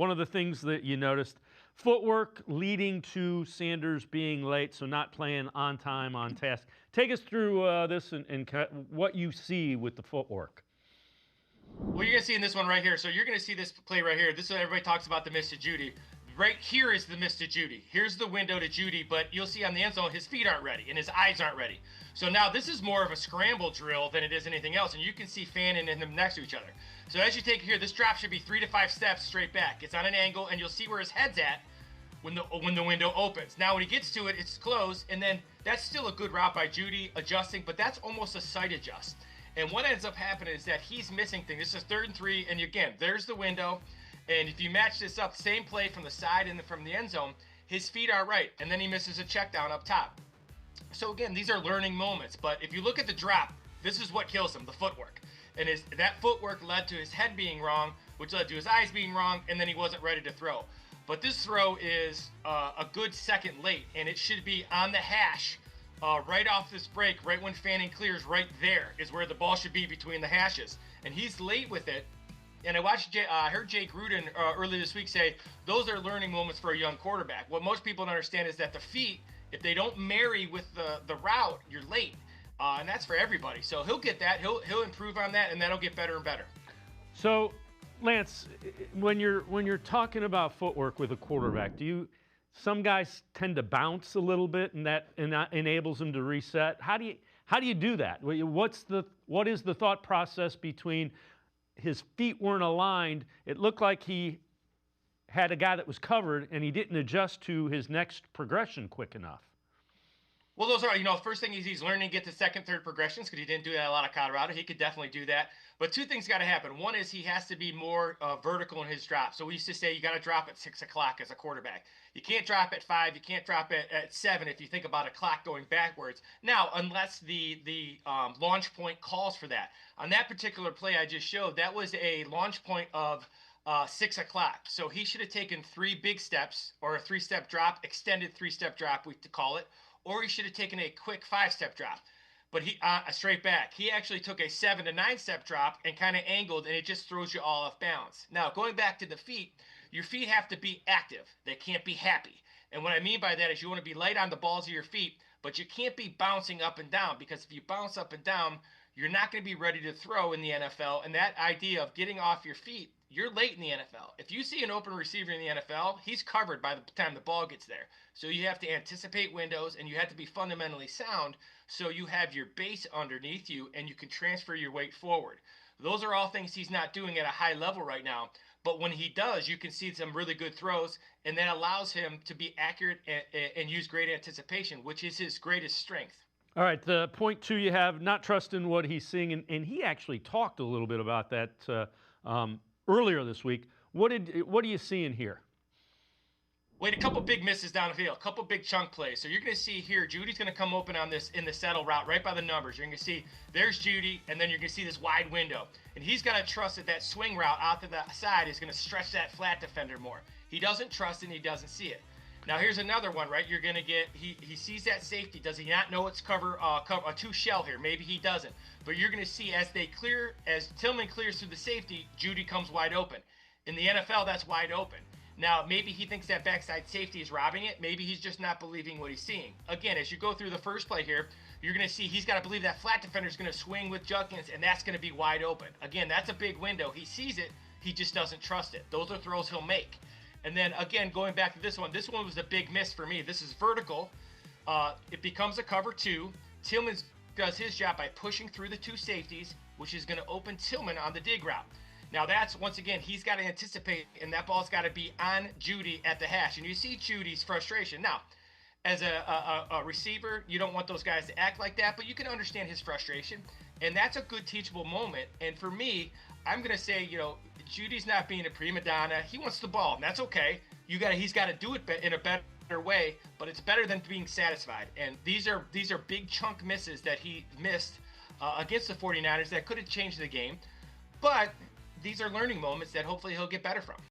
one of the things that you noticed, footwork leading to Sanders being late, so not playing on time, on task. Take us through this and what you see with the footwork. Well, you're going to see in this one right here. So you're going to see this play right here. This is what everybody talks about, the miss to Judy. Right here is the miss to Judy. Here's the window to Judy, but you'll see on the end zone, his feet aren't ready and his eyes aren't ready. So now this is more of a scramble drill than it is anything else, and you can see Fannin and him next to each other. So as you take it here, this drop should be 3 to 5 steps straight back. It's on an angle, and you'll see where his head's at when the window opens. Now when he gets to it, it's closed, and then that's still a good route by Judy adjusting, but that's almost a sight adjust. And what ends up happening is that he's missing things. This is 3rd and 3, and again, there's the window. And if you match this up, same play from the side and from the end zone, his feet are right, and then he misses a check down up top. So again, these are learning moments. But if you look at the drop, this is what kills him, the footwork. And that footwork led to his head being wrong, which led to his eyes being wrong, and then he wasn't ready to throw. But this throw is a good second late, and it should be on the hash. Right off this break, right when Fannin clears, right there is where the ball should be between the hashes. And he's late with it. And I heard Jay Gruden earlier this week say those are learning moments for a young quarterback. What most people don't understand is that the feet, if they don't marry with the route, you're late. And that's for everybody. So he'll get that. He'll improve on that, and that'll get better and better. So, Lance, when you're talking about footwork with a quarterback, some guys tend to bounce a little bit, and that enables them to reset. How do you do that? What is the thought process between his feet weren't aligned? It looked like he had a guy that was covered, and he didn't adjust to his next progression quick enough. Well, those are, first thing is he's learning to get to second, third progressions because he didn't do that a lot of Colorado. He could definitely do that. But two things got to happen. One is he has to be more vertical in his drop. So we used to say you got to drop at 6 o'clock as a quarterback. You can't drop at 5. You can't drop at 7 if you think about a clock going backwards. Now, unless the launch point calls for that. On that particular play I just showed, that was a launch point of 6 o'clock. So he should have taken 3 big steps, or a 3-step drop, extended 3-step drop, we call it. Or he should have taken a quick 5-step drop, but straight back. He actually took a 7 to 9-step drop and kind of angled, and it just throws you all off balance. Now, going back to the feet, your feet have to be active. They can't be happy. And what I mean by that is you want to be light on the balls of your feet, but you can't be bouncing up and down, because if you bounce up and down, you're not going to be ready to throw in the NFL. And that idea of getting off your feet, you're late in the NFL. If you see an open receiver in the NFL, he's covered by the time the ball gets there. So you have to anticipate windows, and you have to be fundamentally sound so you have your base underneath you and you can transfer your weight forward. Those are all things he's not doing at a high level right now. But when he does, you can see some really good throws, and that allows him to be accurate and use great anticipation, which is his greatest strength. All right, the point 2 you have, not trusting what he's seeing, and he actually talked a little bit about that earlier this week. What are you seeing here? Wait, a couple big misses down the field, a couple big chunk plays. So you're going to see here, Judy's going to come open on this in the settle route right by the numbers. You're going to see there's Judy, and then you're going to see this wide window. And he's got to trust that swing route out to the side is going to stretch that flat defender more. He doesn't trust it, and he doesn't see it. Now here's another one, right? You're going to get, he sees that safety. Does he not know it's a 2 shell here? Maybe he doesn't. But you're going to see as Tillman clears through the safety, Judy comes wide open. In the NFL, that's wide open. Now, maybe he thinks that backside safety is robbing it. Maybe he's just not believing what he's seeing. Again, as you go through the first play here, you're going to see he's got to believe that flat defender is going to swing with Judkins, and that's going to be wide open. Again, that's a big window. He sees it. He just doesn't trust it. Those are throws he'll make. And then, again, going back to this one was a big miss for me. This is vertical. It becomes a cover 2. Tillman does his job by pushing through the 2 safeties, which is going to open Tillman on the dig route. Now that's, once again, he's got to anticipate, and that ball's got to be on Judy at the hash. And you see Judy's frustration. Now, as a receiver, you don't want those guys to act like that, but you can understand his frustration. And that's a good teachable moment. And for me, I'm going to say, Judy's not being a prima donna. He wants the ball, and that's okay. He's got to do it in a better way, but it's better than being satisfied. And these are big chunk misses that he missed against the 49ers that could have changed the game. But these are learning moments that hopefully he'll get better from.